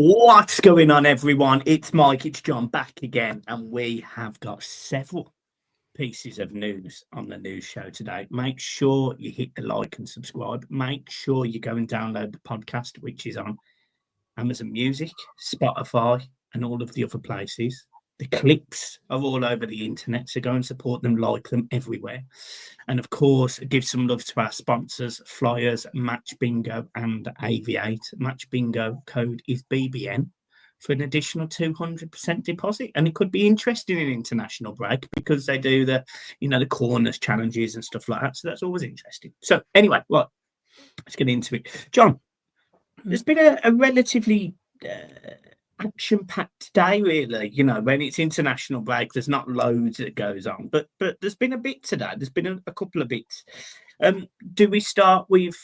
What's going on, everyone? It's Mike, it's John back again, and we have got several pieces of news on the news show today. Make sure you hit the like and subscribe. Make sure you go and download the podcast, which is on Amazon Music, Spotify, and all of the other places. The clips are all over the internet, so go and support them, like them everywhere. And of course, give some love to our sponsors, Flyers, Match Bingo, and Aviate. Match Bingo code is BBN for an additional 200% deposit. And it could be interesting in international break because they do the corners challenges and stuff like that. So that's always interesting. So anyway, well, let's get into it. John, there's been a relatively action-packed day, really. When it's international break, there's not loads that goes on, but there's been a bit today. There's been a couple of bits. Do we start with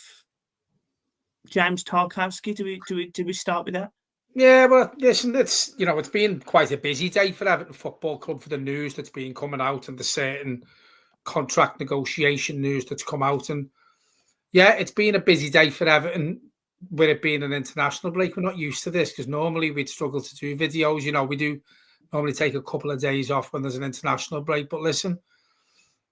James Tarkowski? Do we start with that? Yeah, well, listen, it's been quite a busy day for Everton Football Club for the news that's been coming out and the certain contract negotiation news that's come out, and yeah, it's been a busy day for Everton. With it being an international break, we're not used to this because normally we'd struggle to do videos. We do normally take a couple of days off when there's an international break. But listen,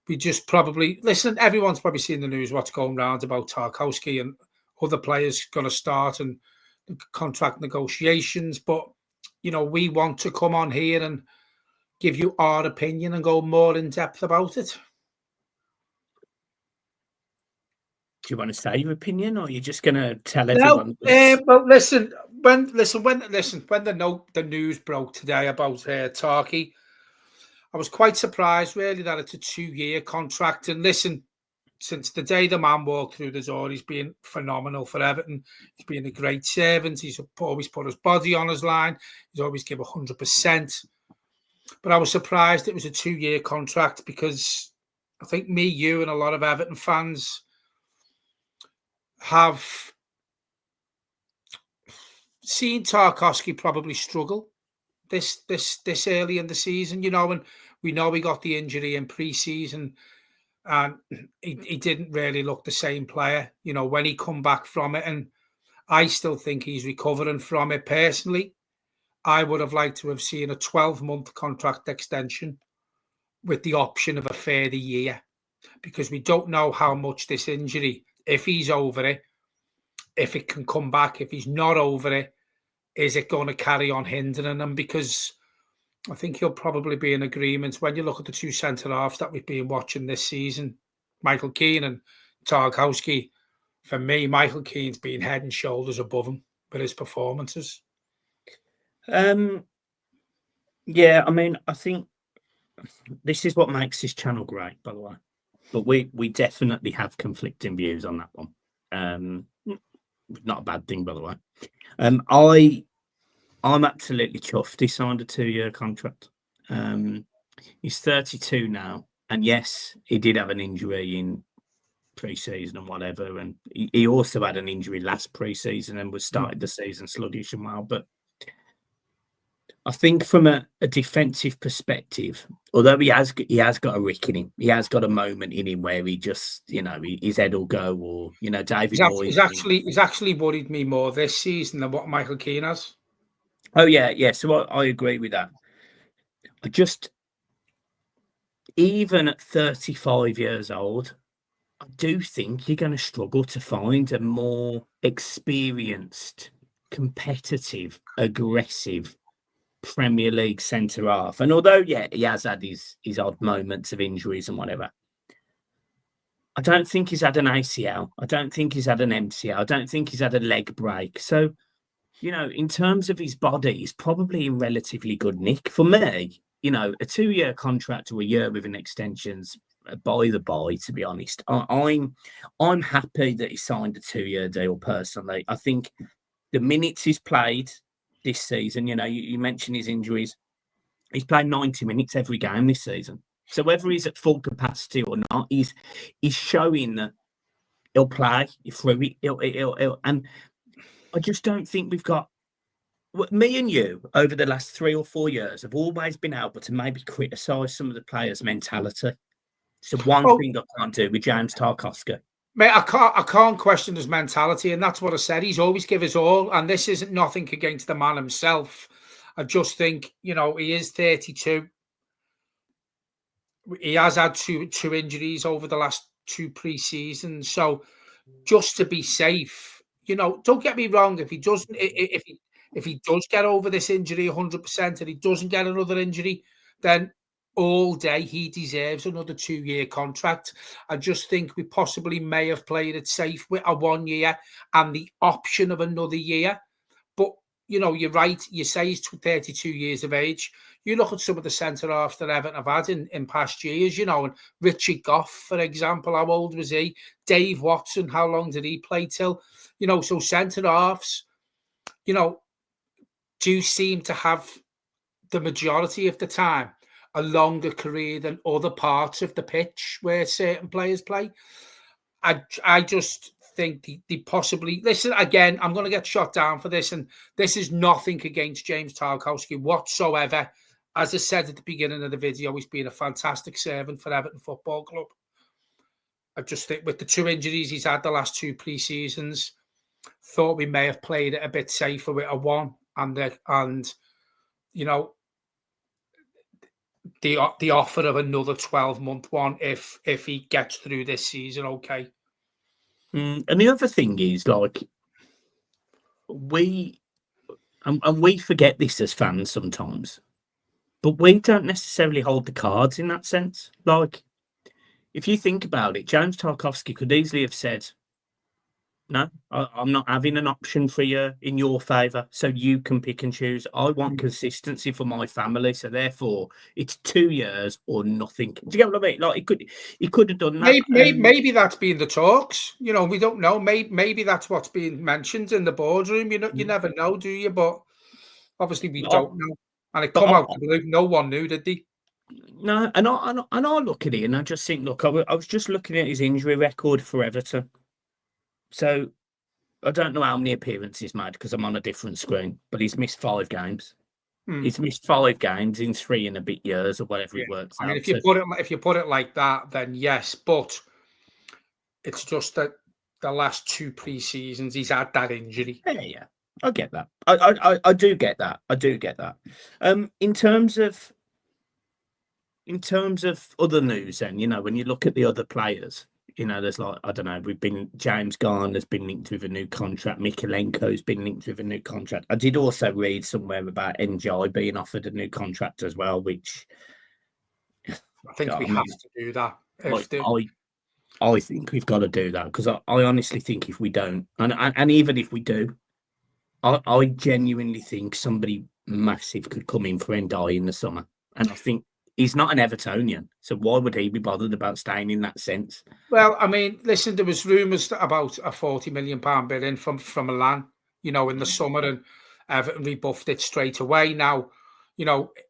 everyone's probably seen the news, what's going around about Tarkowski and other players going to start and contract negotiations. But, we want to come on here and give you our opinion and go more in depth about it. Do you want to say your opinion, or are you just going to tell everyone? Well, listen. When the news broke today about Tarky, I was quite surprised, really, that it's a 2-year contract. And listen, since the day the man walked through the door, he's been phenomenal for Everton. He's been a great servant. He's always put his body on his line. He's always given 100%. But I was surprised it was a 2-year contract because I think me, you, and a lot of Everton fans have seen Tarkowski probably struggle this early in the season, and we know he got the injury in pre-season and he didn't really look the same player, when he come back from it. And I still think he's recovering from it. Personally, I would have liked to have seen a 12-month contract extension with the option of a further year, because we don't know how much this injury, if he's over it, if it can come back. If he's not over it, is it going to carry on hindering him? Because I think he'll probably be in agreement when you look at the two centre-halves that we've been watching this season, Michael Keane and Tarkowski. For me, Michael Keane's been head and shoulders above him with his performances. Yeah, I mean, I think this is what makes this channel great, by the way. But we definitely have conflicting views on that one. Not a bad thing, by the way. I'm absolutely chuffed he signed a 2-year contract. He's 32 now, and yes, he did have an injury in pre-season and whatever, and he also had an injury last pre-season and was started the season sluggish and well. But I think from a defensive perspective, although he has got a rick in him, he has got a moment in him where he just, his head will go, or David Boyz. He's actually worried me more this season than what Michael Keane has. Oh yeah. So I agree with that. Even at 35 years old, I do think you're going to struggle to find a more experienced, competitive, aggressive Premier League centre half. And although, he has had his odd moments of injuries and whatever, I don't think he's had an ACL. I don't think he's had an MCL. I don't think he's had a leg break. So, in terms of his body, he's probably in relatively good nick. For me, a 2-year contract or a year with an extension's by the by, to be honest. I'm happy that he signed a 2-year deal personally. I think the minutes he's played this season, you mentioned his injuries. He's played 90 minutes every game this season. So whether he's at full capacity or not, he's showing that he'll play through it. He'll, and I just don't think we've got. Me and you over the last 3 or 4 years have always been able to maybe criticise some of the players' mentality. So one thing I can't do with James Tarkowski. Mate, I can't question his mentality, and that's what I said. He's always give his all, and this isn't nothing against the man himself. I just think, he is 32. He has had two injuries over the last two pre-seasons, so just to be safe, don't get me wrong. If he doesn't, if he does get over this injury 100%, and he doesn't get another injury, then all day he deserves another 2-year contract. I just think we possibly may have played it safe with a 1 year and the option of another year. But you're right. You say he's 32 years of age. You look at some of the centre halves that Everton have had in past years, and Richie Goff, for example, how old was he? Dave Watson, how long did he play till? So centre halves, do seem to have the majority of the time a longer career than other parts of the pitch where certain players play. I just think they possibly listen again. I'm going to get shot down for this, and this is nothing against James Tarkowski whatsoever. As I said at the beginning of the video, he's been a fantastic servant for Everton Football Club. I just think with the two injuries he's had the last two pre-seasons, thought we may have played it a bit safer with a 1 and the offer of another 12-month one if he gets through this season. Okay. And the other thing is, like, we forget this as fans sometimes, but we don't necessarily hold the cards in that sense. Like, if you think about it, James Tarkowski could easily have said, "No, I'm not having an option for you in your favour, so you can pick and choose. I want consistency for my family, so therefore it's 2 years or nothing." Do you get what I mean? Like, he could have done that. Maybe that's been the talks. We don't know. Maybe that's what's being mentioned in the boardroom. You never know, do you? But obviously we don't know. And it come out the blue. No one knew, did they? No, and I look at it and I just think, look, I was just looking at his injury record for Everton. So I don't know how many appearances he's made because I'm on a different screen, but he's missed 5 games. He's missed 5 games in 3 and a bit years or whatever it works I mean, out. if you put it like that, then yes. But it's just that the last 2 pre-seasons he's had that injury. Yeah, I get that. I do get that. I do get that. In terms of other news, then when you look at the other players, there's like, I don't know, James Garner's been linked with a new contract. Mikalenko's been linked with a new contract. I did also read somewhere about NJ being offered a new contract as well, which I think we have to do that. I think we've got to do that because I honestly think if we don't, and even if we do, I genuinely think somebody massive could come in for NJ in the summer, and I think he's not an Evertonian, so why would he be bothered about staying in that sense? Well, I mean, listen, there was rumours about a £40 million bid in from Milan, in the summer, and Everton rebuffed it straight away. Now,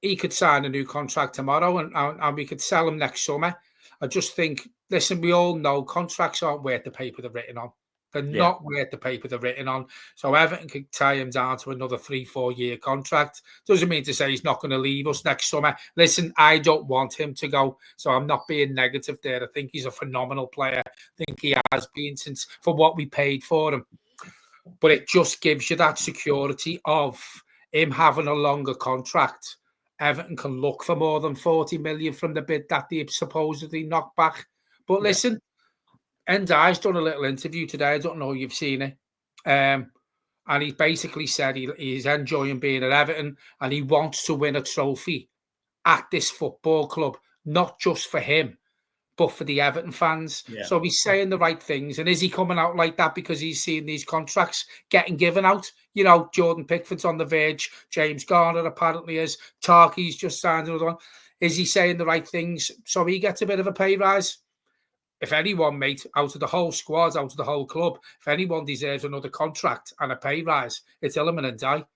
he could sign a new contract tomorrow, and we could sell him next summer. I just think, listen, we all know contracts aren't worth the paper they're written on. They're not worth the paper they're written on. So Everton could tie him down to another 3-4 year contract. Doesn't mean to say he's not going to leave us next summer. Listen, I don't want him to go, so I'm not being negative there. I think he's a phenomenal player. I think he has been since for what we paid for him. But it just gives you that security of him having a longer contract. Everton can look for more than 40 million from the bid that they supposedly knocked back. But listen, Ndai's done a little interview today. I don't know if you've seen it. And he basically said he's enjoying being at Everton and he wants to win a trophy at this football club, not just for him, but for the Everton fans. Yeah. So he's saying the right things. And is he coming out like that because he's seeing these contracts getting given out? Jordan Pickford's on the verge. James Garner apparently is. Tarky's just signed another one. Is he saying the right things so he gets a bit of a pay rise? If anyone, mate, out of the whole squad, out of the whole club, if anyone deserves another contract and a pay rise, it's Iliman and Ndai.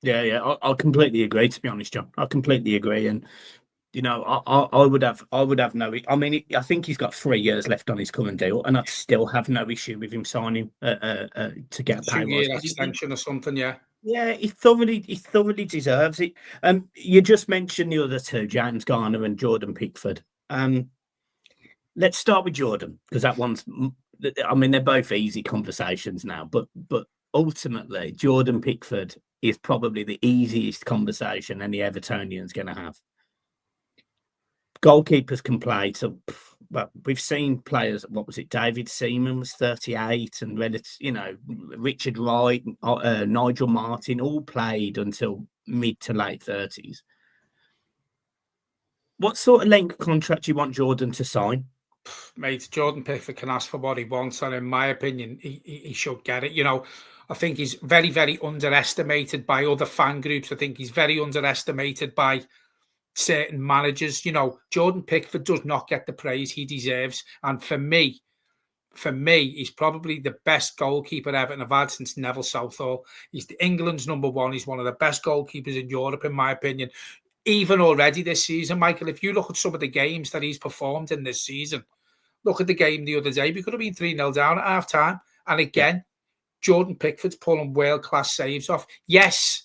Yeah, I completely agree. To be honest, John, I completely agree. And I would have no. I mean, I think he's got 3 years left on his current deal, and I'd still have no issue with him signing to get a pay rise. 2-year extension or something. Yeah, he thoroughly deserves it. You just mentioned the other two, James Garner and Jordan Pickford. Let's start with Jordan because that one's I mean, they're both easy conversations now, but ultimately, Jordan Pickford is probably the easiest conversation any Evertonian's going to have. Goalkeepers can play. So, but we've seen players. What was it? David Seaman was 38, and Richard Wright, Nigel Martin, all played until mid to late 30s. What sort of length contract do you want Jordan to sign? Mate, Jordan Pickford can ask for what he wants, and in my opinion, he should get it. I think he's very, very underestimated by other fan groups. I think he's very underestimated by certain managers. Jordan Pickford does not get the praise he deserves, and for me, he's probably the best goalkeeper Everton have had since Neville Southall. He's England's number one. He's one of the best goalkeepers in Europe, in my opinion. Even already this season, Michael, if you look at some of the games that he's performed in this season, look at the game the other day. We could have been 3-0 down at half time. And again, Jordan Pickford's pulling world-class saves off. Yes,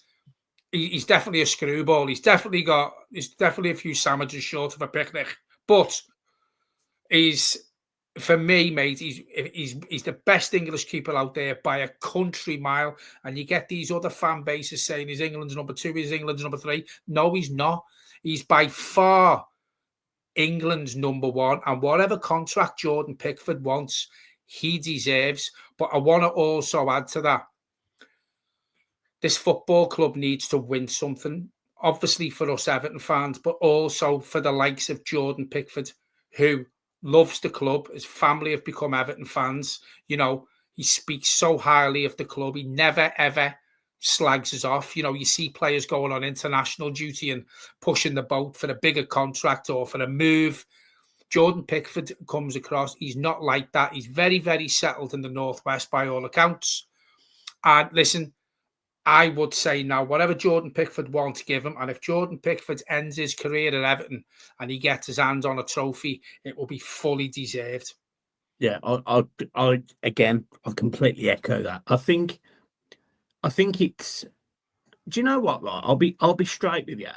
he's definitely a screwball. He's definitely a few sandwiches short of a picnic. But for me, mate, he's the best English keeper out there by a country mile. And you get these other fan bases saying he's England's number 2, he's England's number 3. No, he's not. He's by far England's number 1, and whatever contract Jordan Pickford wants, he deserves. But I want to also add to that, this football club needs to win something, obviously for us Everton fans, but also for the likes of Jordan Pickford, who loves the club. His family have become Everton fans. He speaks so highly of the club. He never, ever slags us off. You see players going on international duty and pushing the boat for a bigger contract or for a move. Jordan Pickford comes across. He's not like that. He's very, very settled in the Northwest by all accounts. And listen, I would say now, whatever Jordan Pickford wants, give him. And if Jordan Pickford ends his career at Everton and he gets his hands on a trophy, it will be fully deserved. Yeah, I completely echo that. I think it's. Do you know what? Right, I'll be straight with you.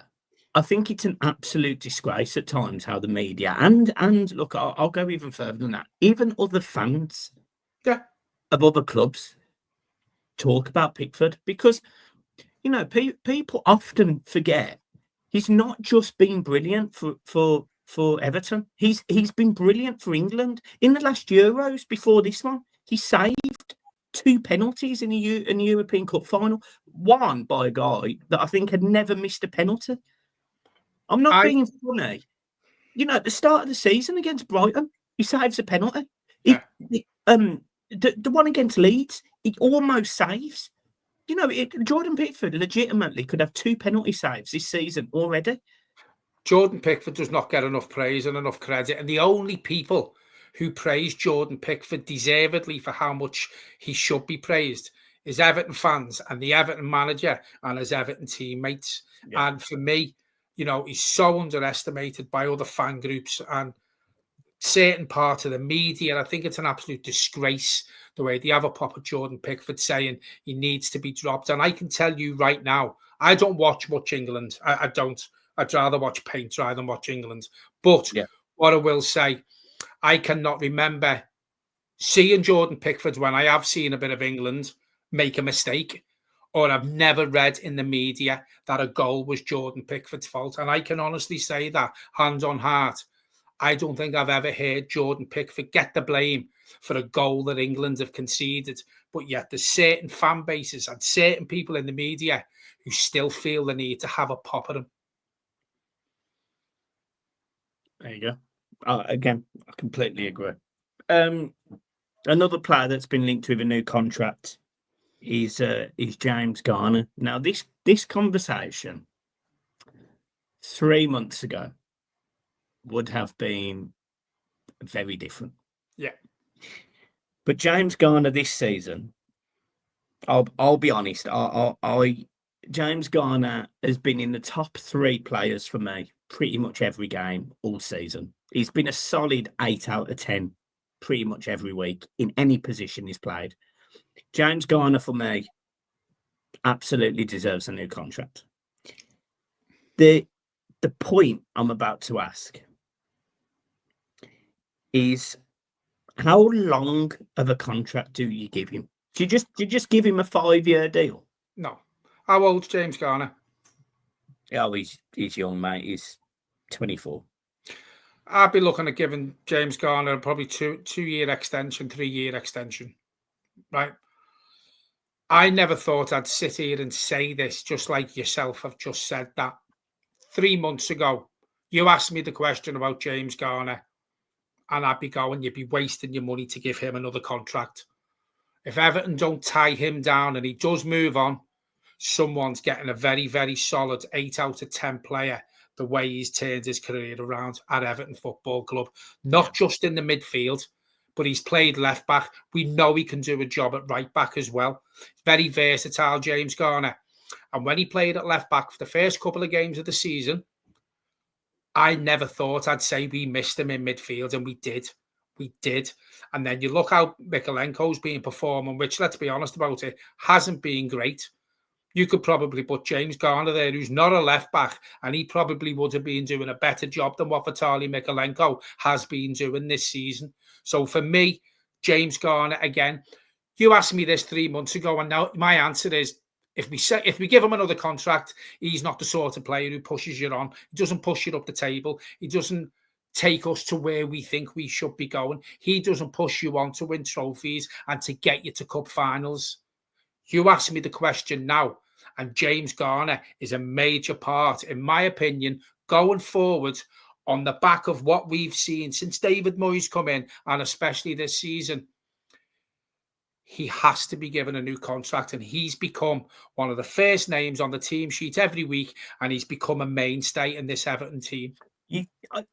I think it's an absolute disgrace at times how the media and look, I'll go even further than that. Even other fans, of other clubs talk about Pickford because people often forget he's not just been brilliant for Everton. He's been brilliant for England in the last Euros. Before this one, he saved 2 penalties in a European Cup final, one by a guy that I think had never missed a penalty. I'm not being funny. At the start of the season against Brighton, he saves a penalty. The one against Leeds, he almost saves. Jordan Pickford legitimately could have 2 penalty saves this season already. Jordan Pickford does not get enough praise and enough credit. And the only people who praise Jordan Pickford deservedly for how much he should be praised is Everton fans and the Everton manager and his Everton teammates. Yeah. And for me, he's so underestimated by other fan groups and certain part of the media. I think it's an absolute disgrace the way they have a pop at Jordan Pickford saying he needs to be dropped. And I can tell you right now, I don't watch much England. I don't. I'd rather watch paint dry than watch England. But what I will say, I cannot remember seeing Jordan Pickford when I have seen a bit of England make a mistake, or I've never read in the media that a goal was Jordan Pickford's fault. And I can honestly say that, hand on heart, I don't think I've ever heard Jordan Pickford get the blame for a goal that England have conceded. But yet there's certain fan bases and certain people in the media who still feel the need to have a pop at him. There you go. Again, I completely agree. Another player that's been linked with a new contract is James Garner. Now, this conversation 3 months ago would have been very different. Yeah. But James Garner this season, I'll be honest, James Garner has been in the top 3 players for me pretty much every game all season. He's been a solid 8 out of 10 pretty much every week in any position he's played. James Garner for me absolutely deserves a new contract. The point I'm about to ask is, How long of a contract do you give him? Do you just give him a 5-year deal? No. How old's James Garner? Oh, he's young, mate. He's 24. I'd be looking at giving James Garner probably two-year extension, 3-year extension, right? I never thought I'd sit here and say this, just like yourself have just said that. 3 months ago, you asked me the question about James Garner, and I'd be going, you'd be wasting your money to give him another contract. If Everton don't tie him down and he does move on, someone's getting a very, very solid 8 out of 10 player the way he's turned his career around at Everton Football Club. Not just in the midfield, but he's played left back. We know he can do a job at right back as well. Very versatile, James Garner. And when he played at left back for the first couple of games of the season, I never thought I'd say we missed him in midfield, and we did. We did. And then you look how Mikalenko's been performing, which, let's be honest about it, hasn't been great. You could probably put James Garner there, who's not a left back, and he probably would have been doing a better job than what Vitaly Mikalenko has been doing this season. So for me, James Garner, again, you asked me this 3 months ago, and now my answer is, if we give him another contract, he's not the sort of player who pushes you on. He doesn't push you up the table. He doesn't take us to where we think we should be going. He doesn't push you on to win trophies and to get you to cup finals. You ask me the question now, and James Garner is a major part, in my opinion, going forward on the back of what we've seen since David Moyes come in, and especially this season. He has to be given a new contract, and he's become one of the first names on the team sheet every week, and he's become a mainstay in this Everton team.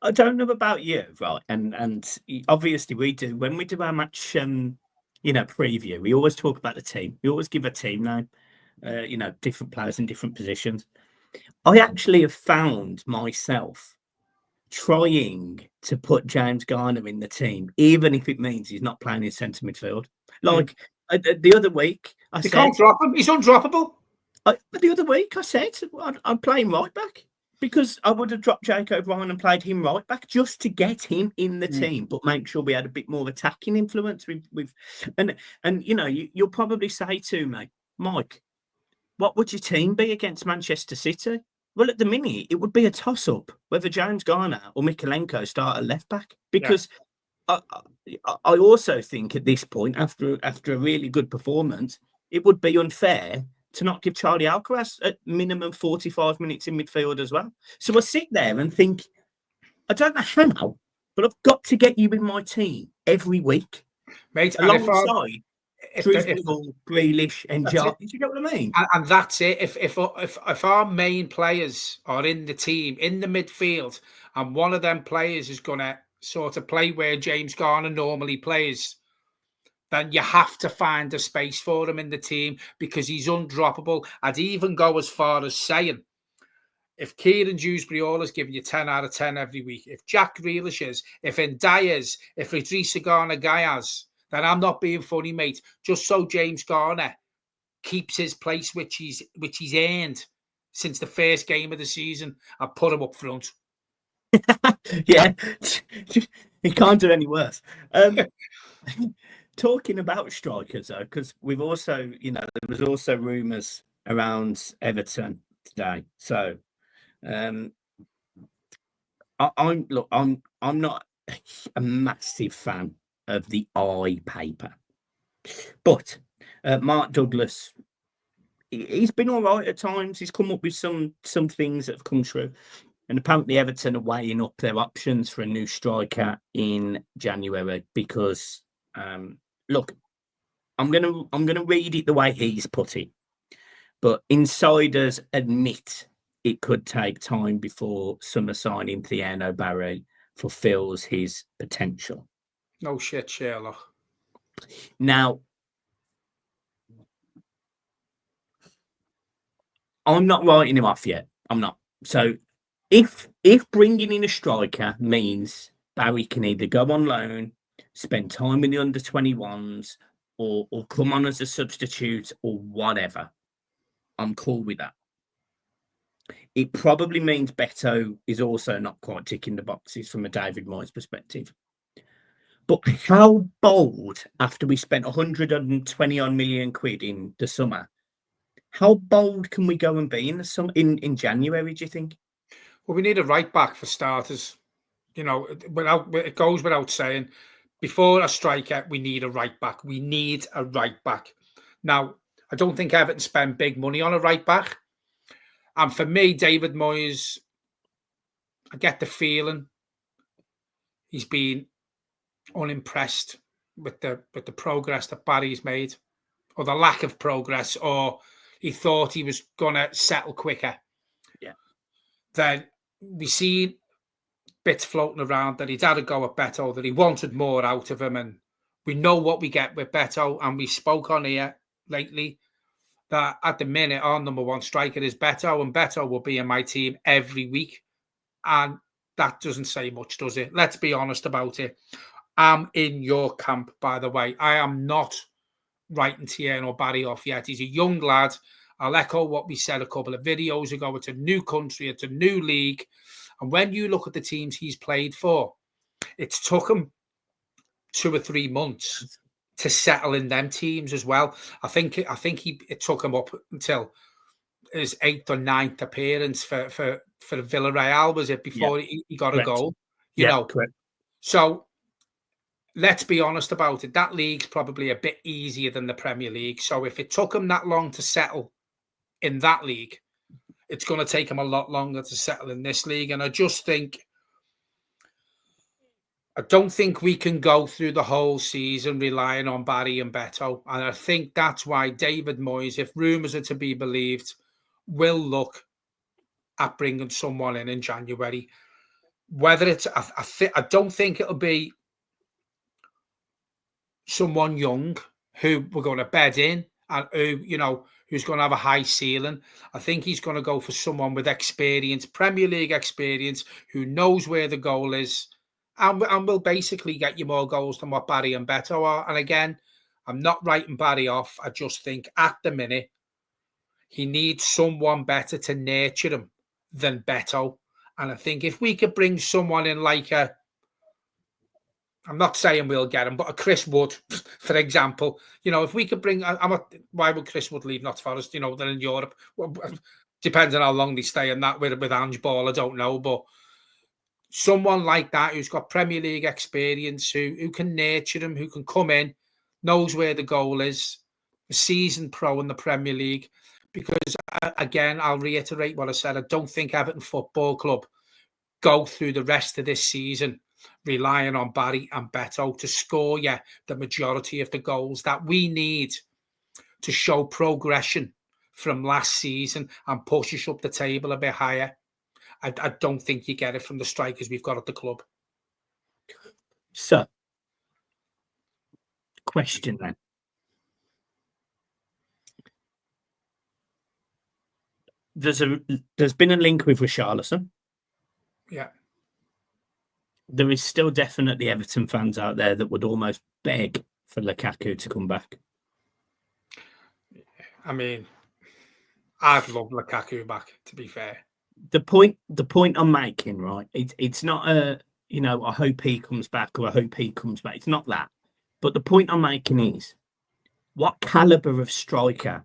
I don't know about you, right? And obviously we do when we do our match, preview. We always talk about the team. We always give a team name. Different players in different positions. I actually have found myself trying to put James Garner in the team, even if it means he's not playing in centre midfield. Like the other week, You can't drop him. He's undroppable. The other week, I said I'm playing right back because I would have dropped Jake O'Brien and played him right back just to get him in the team, but make sure we had a bit more attacking influence with and you'll probably say to me, Mike, what would your team be against Manchester City? Well, at the minute, it would be a toss-up whether James Garner or Mikalenko start at left back because I also think at this point, after a really good performance, it would be unfair to not give Charlie Alcaraz at minimum 45 minutes in midfield as well. So I sit there and think, I don't know how, but I've got to get you in my team every week, mate. Alongside Truthful, Grealish, and Jock. Do you get what I mean? And that's it. If our main players are in the team, in the midfield, and one of them players is going to sort of play where James Garner normally plays, then you have to find a space for him in the team because he's undroppable. I'd even go as far as saying, if Kieran Dewsbury-Hall is giving you 10 out of 10 every week, if Jack Grealish is, if Ndiaye is, if Idrissa Gana-Gueye, then I'm not being funny, mate. Just so James Garner keeps his place, which he's earned since the first game of the season, and put him up front. Yeah, he can't do any worse. Talking about strikers, though, because we've also, there was also rumours around Everton today. So, I'm not a massive fan of the I paper, but Mark Douglas, he's been all right at times. He's come up with some things that have come true. And apparently Everton are weighing up their options for a new striker in January because, look, I'm gonna read it the way he's put it, but insiders admit it could take time before summer signing Thiago Barry fulfills his potential. No shit, Sherlock. Now, I'm not writing him off yet. I'm not. So if bringing in a striker means Barry can either go on loan, spend time in the under 21s, or come on as a substitute or whatever, I'm cool with that. It probably means Beto is also not quite ticking the boxes from a David Moyes perspective. But how bold, after we spent 120 odd million quid in the summer, how bold can we go and be in the summer in January, do you think? Well, we need a right back for starters. You know, it goes without saying. Before a striker, we need a right back. We need a right back. Now, I don't think Everton spend big money on a right back. And for me, David Moyes, I get the feeling he's been unimpressed with the progress that Barry's made, or the lack of progress, or he thought he was gonna settle quicker. Yeah. Then we see bits floating around that he'd had a go at Beto, that he wanted more out of him, and we know what we get with Beto. And we spoke on here lately that at the minute our number one striker is Beto, and Beto will be in my team every week. And that doesn't say much, does it? Let's be honest about it. I'm in your camp, by the way. I am not writing Tierno Barry off yet. He's a young lad. I'll echo what we said a couple of videos ago. It's a new country, it's a new league. And when you look at the teams he's played for, it's took him 2 or 3 months to settle in them teams as well. I think it took him up until his 8th or 9th appearance for Villarreal, was it, before he got Correct. a goal? You Yeah, know, correct. So let's be honest about it. That league's probably a bit easier than the Premier League. So if it took him that long to settle in that league, it's going to take him a lot longer to settle in this league. And I don't think we can go through the whole season relying on Barry and Beto. And I think that's why David Moyes, if rumours are to be believed, will look at bringing someone in January. Whether it's, I don't think it'll be someone young who we're going to bed in and who's going to have a high ceiling. I think he's going to go for someone with experience, Premier League experience, who knows where the goal is, and will basically get you more goals than what Barry and Beto are. And again, I'm not writing Barry off. I just think at the minute he needs someone better to nurture him than Beto. And I think if we could bring someone in like I'm not saying we'll get him, but a Chris Wood, for example, if we could bring, why would Chris Wood leave Notts Forest? They're in Europe. Well, depends on how long they stay in that with Ange Ball, I don't know, but someone like that who's got Premier League experience, who can nurture him, who can come in, knows where the goal is, a seasoned pro in the Premier League. Because again, I'll reiterate what I said. I don't think Everton Football Club go through the rest of this season relying on Barry and Beto to score the majority of the goals that we need to show progression from last season and push us up the table a bit higher. I don't think you get it from the strikers we've got at the club. So, question then. There's been a link with Richarlison. Yeah. There is still definitely Everton fans out there that would almost beg for Lukaku to come back. I mean, I'd love Lukaku back, to be fair. The point I'm making, right? It's not I hope he comes back or I hope he comes back. It's not that. But the point I'm making is, what caliber of striker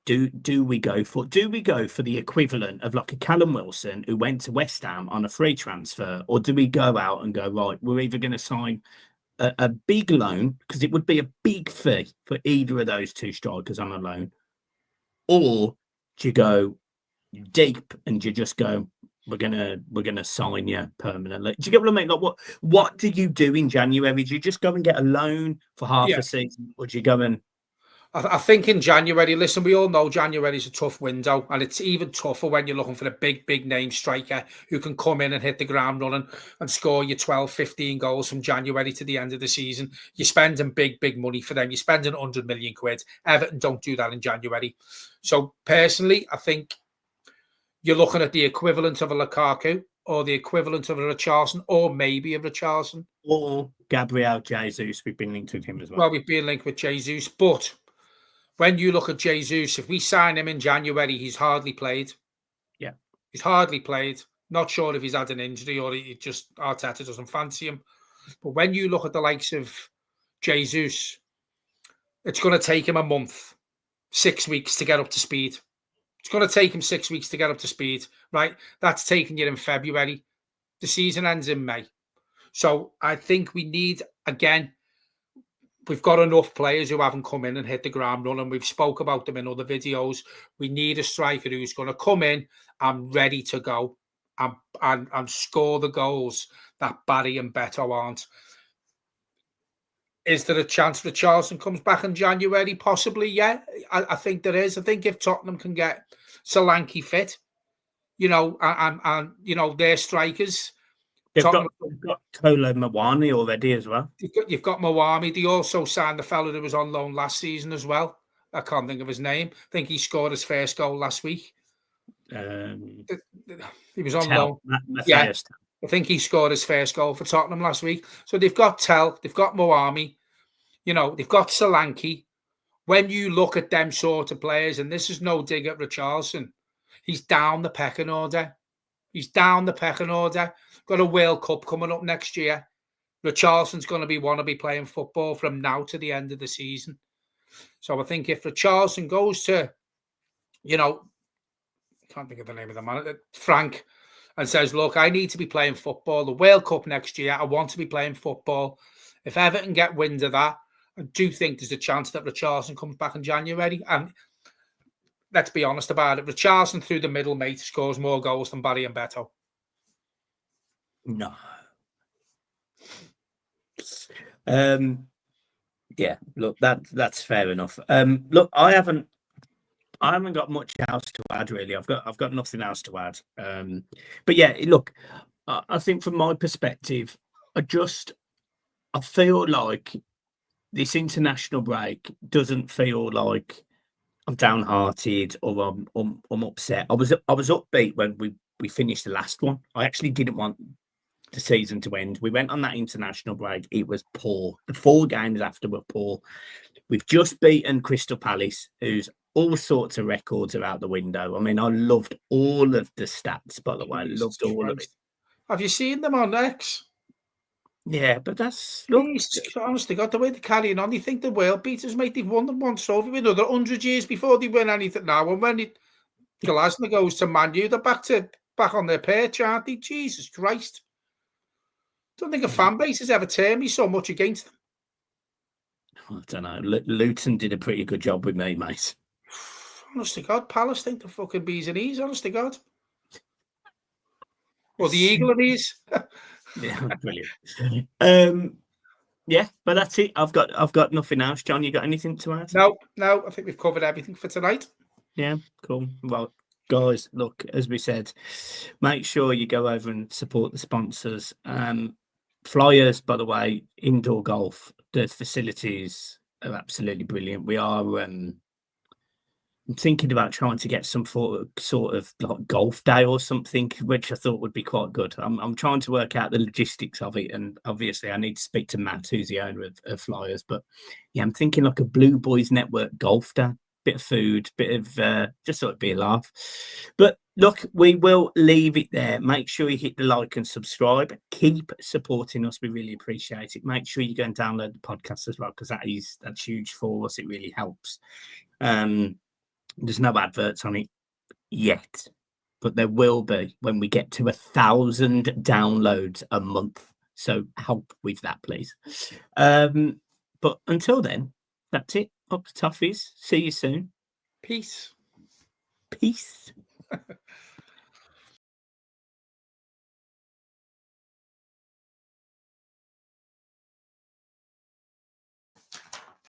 do we go for? Do we go for the equivalent of like a Callum Wilson who went to West Ham on a free transfer, or do we go out and go, right, we're either going to sign a big loan, because it would be a big fee for either of those two strikers on a loan, or do you go deep and you just go, we're gonna sign you permanently? Do you get what I mean? Like, what do you do in January? Do you just go and get a loan for half a season, or do you go and I think in January, listen, we all know January is a tough window, and it's even tougher when you're looking for a big name striker who can come in and hit the ground running and score your 12, 15 goals from January to the end of the season. You're spending big money for them. You're spending 100 million quid. Everton don't do that in January. So personally, I think you're looking at the equivalent of a Lukaku or the equivalent of a Richarlison, or maybe a Richarlison. Or Gabriel Jesus. We've been linked with him as well. Well, we've been linked with Jesus, but when you look at Jesus, if we sign him in January, he's hardly played. Yeah. He's hardly played. Not sure if he's had an injury or he just Arteta doesn't fancy him. But when you look at the likes of Jesus, it's going to take him a month, 6 weeks to get up to speed. It's going to take him 6 weeks to get up to speed, right? That's taking you in February. The season ends in May. So I think we need, again, we've got enough players who haven't come in and hit the ground running. We've spoke about them in other videos. We need a striker who's going to come in and ready to go and score the goals that Barry and Beto aren't. Is there a chance Richarlison comes back in January? Possibly, yeah. I think there is. I think if Tottenham can get Solanke fit, and their strikers. They've got Kolo Muani already as well. You've got Muani. They also signed the fellow that was on loan last season as well. I can't think of his name. I think he scored his first goal last week. He was on loan. Yeah, I think he scored his first goal for Tottenham last week. So they've got they've got Muani, they've got Solanke. When you look at them sort of players, and this is no dig at Richarlison, he's down the pecking order. Got a World Cup coming up next year. Richarlison's going to want to be playing football from now to the end of the season. So I think if Richarlison goes to, I can't think of the name of the man, Frank, and says, look, I need to be playing football. The World Cup next year, I want to be playing football. If Everton get wind of that, I do think there's a chance that Richarlison comes back in January. And let's be honest about it. Richarlison through the middle, mate, scores more goals than Barry and Beto. No. Yeah, look, that's fair enough. Look, I haven't got much else to add, really. I've got nothing else to add. But yeah, look, I think from my perspective, I feel like this international break doesn't feel like I'm downhearted or I'm upset. I was upbeat when we finished the last one. I actually didn't want the season to end. We went on that international break. It was poor. The 4 games after were poor. We've just beaten Crystal Palace, who's all sorts of records are out the window. I mean, I loved all of the stats, by the way. I loved all of it. Have you seen them on X? Yeah, but that's honestly, God, the way they're carrying on, you think the world beaters, mate, they've won them once over with another 100 years before they win anything now. And when Glasner goes to Man U, they're back on their perch, aren't they? Jesus Christ. Don't think a fan base has ever turned me so much against them. I don't know. Luton did a pretty good job with me, mate. Honest to God, Palace think the fucking bees and E's, honest to God. Or the Eagle and E's. Yeah, brilliant. Yeah, but that's it. I've got nothing else. John, you got anything to add? No, I think we've covered everything for tonight. Yeah, cool. Well, guys, look, as we said, make sure you go over and support the sponsors. Flyers, by the way, indoor golf, the facilities are absolutely brilliant. We are I'm thinking about trying to get some sort of like golf day or something, which I thought would be quite good. I'm trying to work out the logistics of it, and obviously I need to speak to Matt, who's the owner of Flyers. But yeah, I'm thinking like a Blue Boys Network golf day, bit of food, bit of just thought it'd be a laugh. But look, we will leave it there. Make sure you hit the like and subscribe. Keep supporting us. We really appreciate it. Make sure you go and download the podcast as well, because that's huge for us. It really helps. There's no adverts on it yet, but there will be when we get to 1,000 downloads a month. So help with that, please. But until then, that's it. Up to toughies. See you soon. Peace. Peace.